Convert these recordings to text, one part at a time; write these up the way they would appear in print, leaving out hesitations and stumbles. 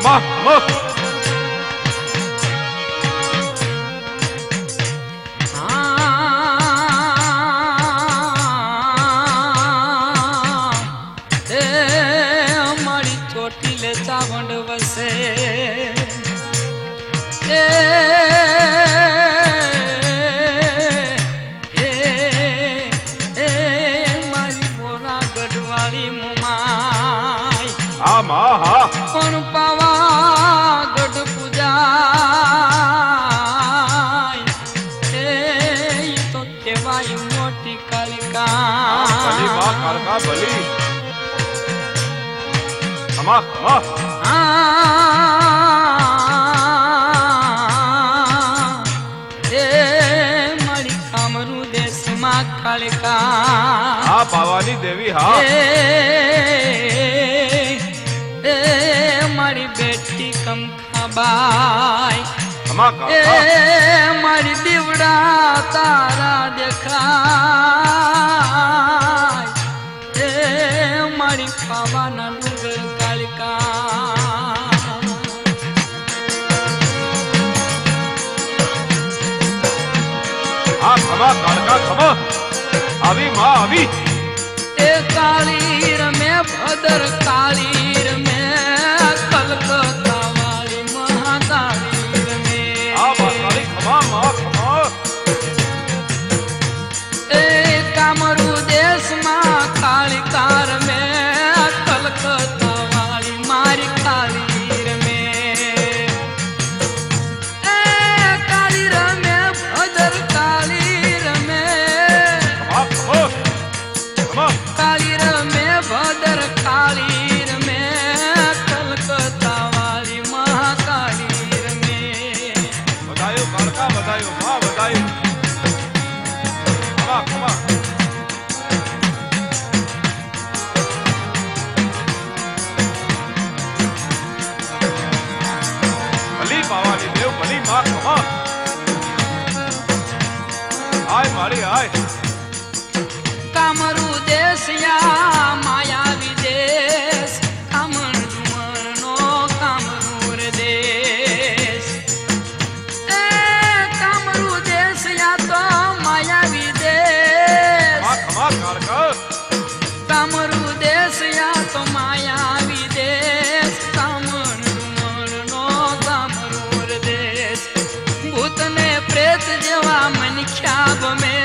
ખમા ખમા ચાવંડ વસે મારી મોરા ગઢવાળી મુમાઈ પણ પાવા ગઢ પૂજાય તો કેવાય મોટી કાલિકા ભલી ખમા ખમા મારી કામરૂ દેશમાં કાલિકા પાવાની દેવી હા મારી બેટી કમખાબાઈ મારી દીવડા તારા દેખાય મારી પાવાના ડુંગર ખમા કાળકા ખમા આવી માં આવી એ કાળી રમે ભદર કાળી રમે કલકત્તા વાળી મહાકાળી રમે કાળી ખમા માં ખમા એ કામરૂ દેશમાં કાળિકા રમે કલકત્તા વાળી મારી કાળી રમે એ કાળી રમે ભદર કાળી રમે કાળી રમે ભદર કાળી રમે કલકત્તા વાળી મહાકાળી રમે બધાયો કાળકા બધાયો માં બધાયો ખમા ખમા ભલી પાવાની દેવ ભલી માં ખમા આય મારી આય કામરૂ દેશયા માયા વિદેશ કામણ ડુમરનો કામરૂર દેશ એ કામરૂ દેશયા તો માયા વિદેશ કામરૂ દેશયા તો માયા વિદેશ કામણ ડુમરનો કામરૂર દેશ ભૂતને પ્રેત જેવા મનખ્યા ગમે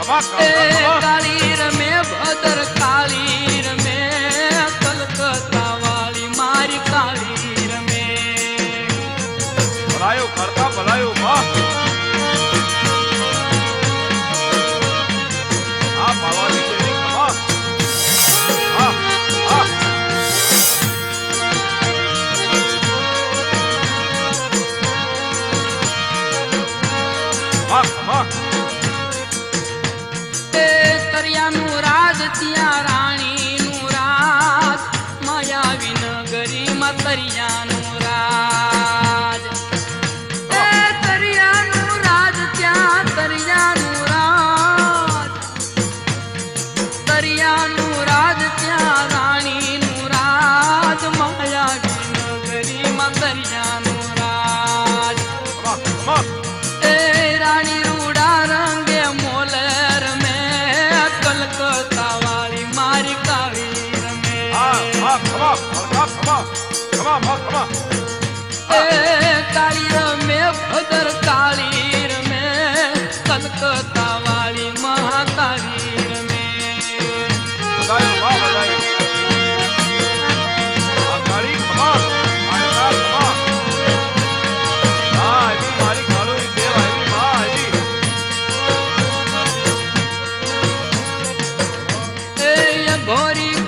કાળી રમે ભદર કાળી રમે કલકત્તા વાળી મારી કાળી રમે ભલાયો કરતા ભલાયો માં આ પાવાની દેવી ખમા હા હા ખમા ખમા તરિયાનું રાજ ત્યાં રાણીનું રાજ માયાવી નગરીમાં તરિયાનું રાજ તરિયાનું રાજ ત્યાં તરિયાનું રાજ તરિયાનું રાજ ત્યાં રાણીનું રાજ માયાવી નગરીમાં તરિયાનું રાજ એ રાણી રૂડા રંગે મોલર કલકત્તા વાળી મારી કાળી રમે એ કાળી રમે ભદર કાળી રમે કલકત્તા વાળી મહાકાળી રમે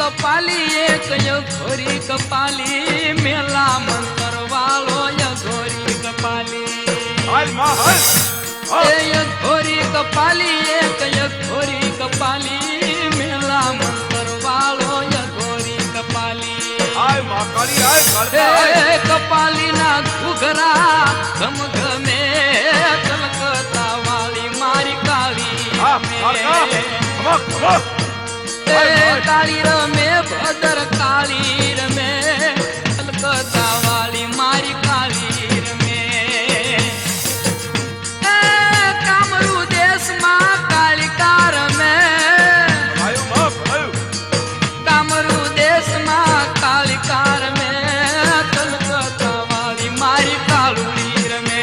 કપાલી એક ઘોરી કપાલી મેલા મંતર વાળો ઘોરી કપાલી ઘોરી કપાલી એક ઘોરી કપાલી મેલા મંતર વાળો ઘોરી કપાલી કપાલી ના ઘુઘરા ગમગમે કલકત્તા વાળી મારી કાળી કાળી રમે ભદર કાળી રમે કલકત્તા વાળી મારી કાળી રમે કામરૂ દેશમાં કાલિકા રમે કામરૂ દેશમાં કાલિકા રમે કલકત્તા વાળી મારી કાળુડી રમે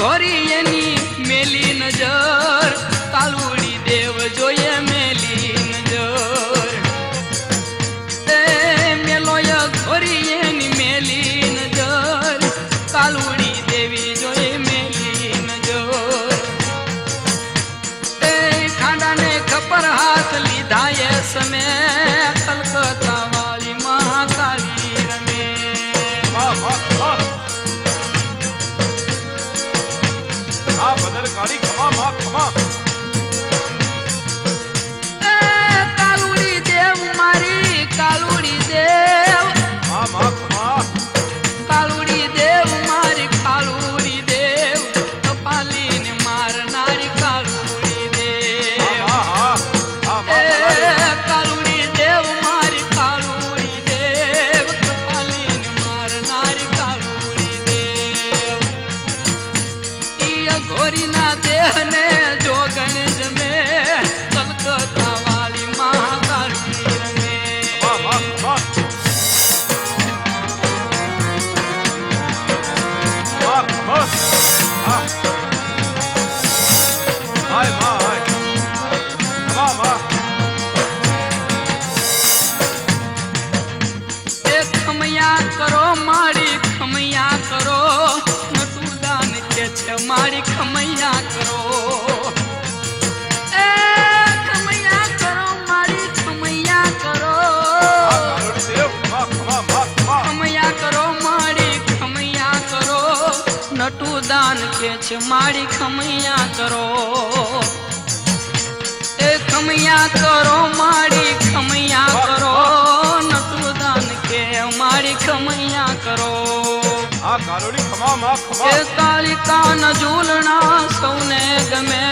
ઘોરી એની મેલી નજર કાલુડી દેવ જોઈએ મેલી નજર મેલોય ઘોરી એની મેલી નજર કાલુડી દેવી જોઈએ મેલી નજર ખાંડાને ખબર હાથ લીધા એ સમે કલકત્તા વાળી મહાકાળી રમે ભદર કાળી ખમા માં ખમા કાલુડી દેવ મારી કાલુડી દેવ કાલુડી દેવ મારી કાલુડી દેવ કપાલીને મારનારી કાલુડી દેવ કાલુડી દેવ મારી કાલુડી દેવ કપાલીને મારનારી કાલુડી દેવ ઘોરીના દેહને જોગણ જમે કલકત્તા વાળી મહાકાળી રમે ખમૈયા કરો મારી ખમૈયા કરો નટુદાન કે છે મારી ખમૈયા કરો ખમૈયા કરો મારી ખમૈયા કરો ખમૈયા કરો મારી ખમૈયા કરો નટુદાન કે છે મારી ખમૈયા કરો ખમૈયા કરો મારી ખમૈયા કરો નટુદાન કે મારી ખમૈયા કરો કાલિકા ન ઝૂલણા સૌને ગમે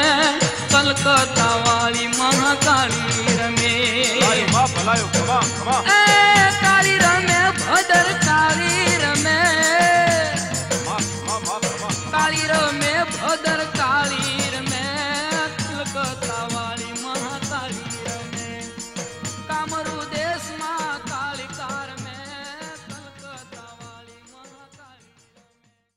કલકત્તા વાળી મહાકાળી રમે કાળી રમે ભદર કાળી રમે કાળી